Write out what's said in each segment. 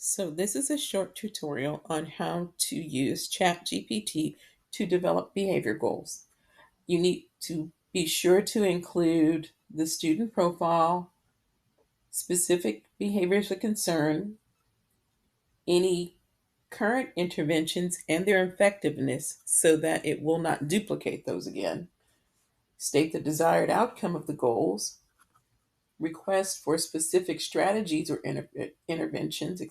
So this is a short tutorial on how to use ChatGPT to develop behavior goals. You need to be sure to include the student profile, specific behaviors of concern, any current interventions and their effectiveness so that it will not duplicate those again. State the desired outcome of the goals, request for specific strategies or interventions,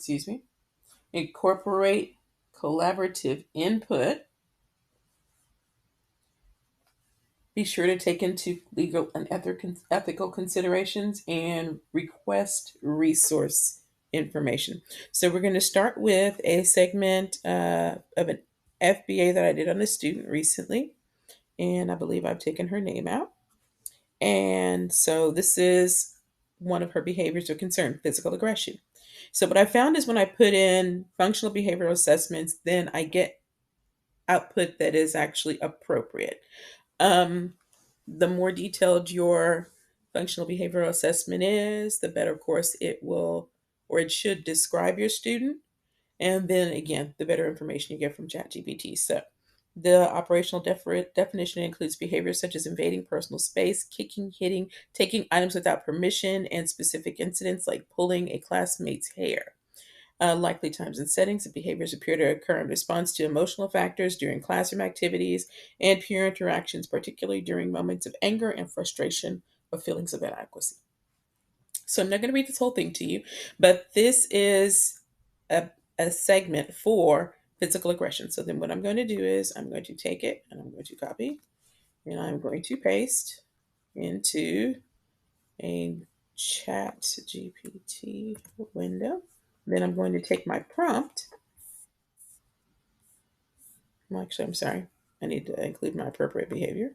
incorporate collaborative input. Be sure to take into legal and ethical considerations and request resource information. So, we're going to start with a segment of an FBA that I did on a student recently, and I believe I've taken her name out. And so, this is one of her behaviors of concern, physical aggression. So, what I found is when I put in functional behavioral assessments, then I get output that is actually appropriate. Um, the more detailed your functional behavioral assessment is, the better, of course, it will or it should describe your student. And then again, the better information you get from ChatGPT. So, the operational definition includes behaviors such as invading personal space, kicking, hitting, taking items without permission, and specific incidents like pulling a classmate's hair. Likely times and settings of behaviors appear to occur in response to emotional factors during classroom activities and peer interactions, particularly during moments of anger and frustration or feelings of inadequacy. So I'm not going to read this whole thing to you, but this is a, a segment for physical aggression. So then what I'm going to do is I'm going to take it and I'm going to copy and I'm going to paste into a chat GPT window. Then I'm going to take my prompt. Well, actually, I'm sorry. I need to include my appropriate behavior,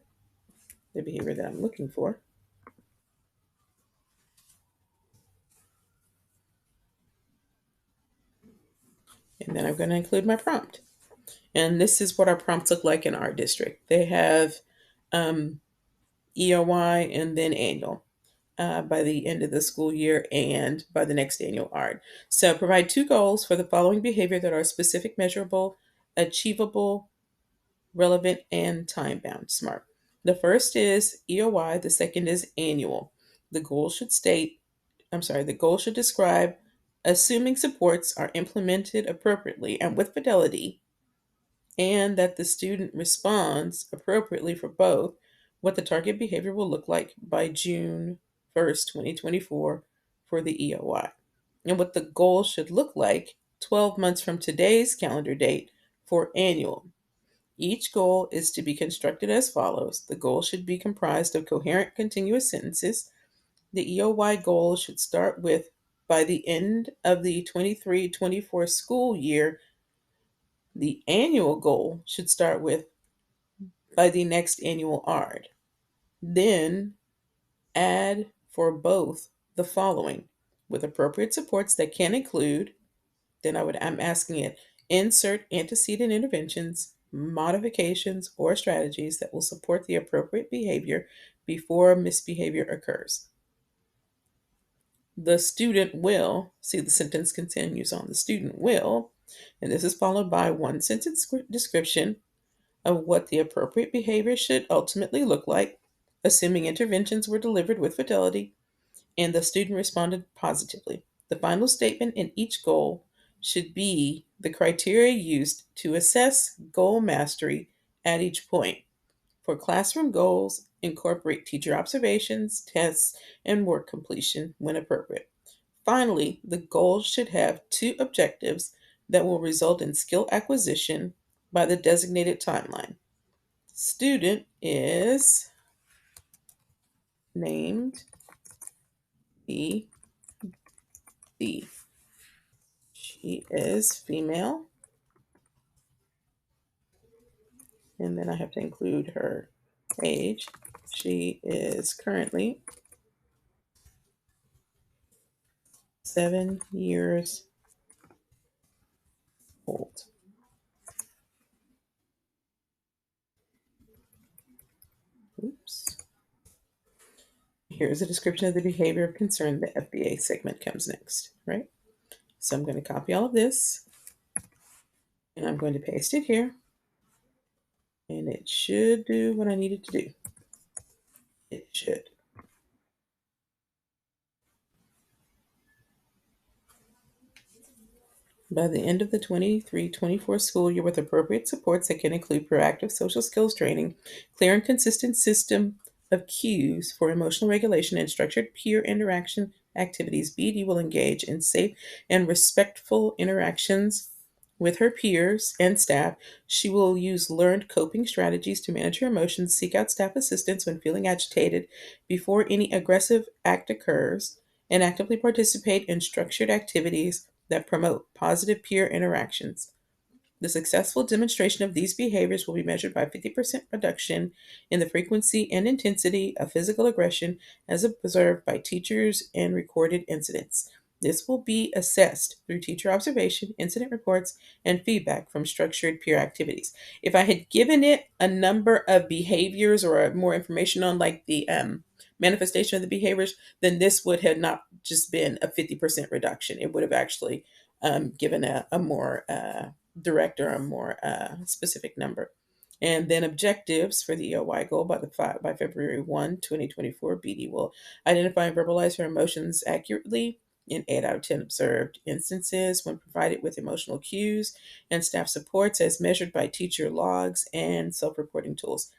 the behavior that I'm looking for. And then I'm going to include my prompt. And this is what our prompts look like in our district. They have EOY and then annual by the end of the school year and by the next annual ARD. So provide two goals for the following behavior that are specific, measurable, achievable, relevant, and time bound. Smart. The first is EOY, the second is annual. The goal should state, the goal should describe assuming supports are implemented appropriately and with fidelity, and that the student responds appropriately for both, what the target behavior will look like by June 1st, 2024 for the EOY, and what the goal should look like 12 months from today's calendar date for annual. Each goal is to be constructed as follows. The goal should be comprised of coherent continuous sentences. The EOY goal should start with by the end of the 23-24 school year. The annual goal should start with by the next annual ARD. Then add for both the following with appropriate supports that can include, I'm asking it, insert antecedent interventions, modifications, or strategies that will support the appropriate behavior before misbehavior occurs. The student will, see the sentence continues on, the student will, and this is followed by one sentence description of what the appropriate behavior should ultimately look like, assuming interventions were delivered with fidelity and the student responded positively. The final statement in each goal should be the criteria used to assess goal mastery at each point. For classroom goals, incorporate teacher observations, tests, and work completion when appropriate. Finally, the goal should have two objectives that will result in skill acquisition by the designated timeline. Student is named B. D. She is female, and then I have to include her age. She is currently 7 years old. Oops. Here's a description of the behavior of concern. The FBA segment comes next, right? So I'm going to copy all of this and I'm going to paste it here. And it should do what I needed to do. It should. By the end of the 23-24 school year, with appropriate supports that can include proactive social skills training, clear and consistent system of cues for emotional regulation, and structured peer interaction activities, BD will engage in safe and respectful interactions with her peers and staff. She will use learned coping strategies to manage her emotions, seek out staff assistance when feeling agitated before any aggressive act occurs, and actively participate in structured activities that promote positive peer interactions. The successful demonstration of these behaviors will be measured by 50% reduction in the frequency and intensity of physical aggression as observed by teachers and recorded incidents. This will be assessed through teacher observation, incident reports, and feedback from structured peer activities. If I had given it a number of behaviors or more information on like the manifestation of the behaviors, then this would have not just been a 50% reduction. It would have actually given a more direct or a more specific number. And then objectives for the EOY goal by February 1, 2024, BD will identify and verbalize her emotions accurately in 8 out of 10 observed instances when provided with emotional cues and staff supports as measured by teacher logs and self-reporting tools.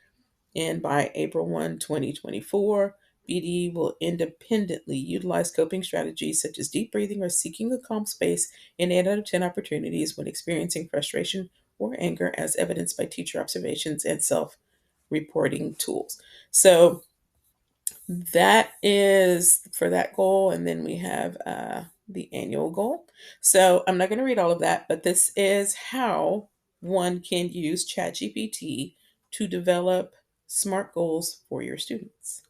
And by April 1, 2024, BD will independently utilize coping strategies such as deep breathing or seeking a calm space in 8 out of 10 opportunities when experiencing frustration or anger, as evidenced by teacher observations and self reporting tools. So that is for that goal. And then we have the annual goal. So I'm not going to read all of that, but this is how one can use ChatGPT to develop SMART goals for your students.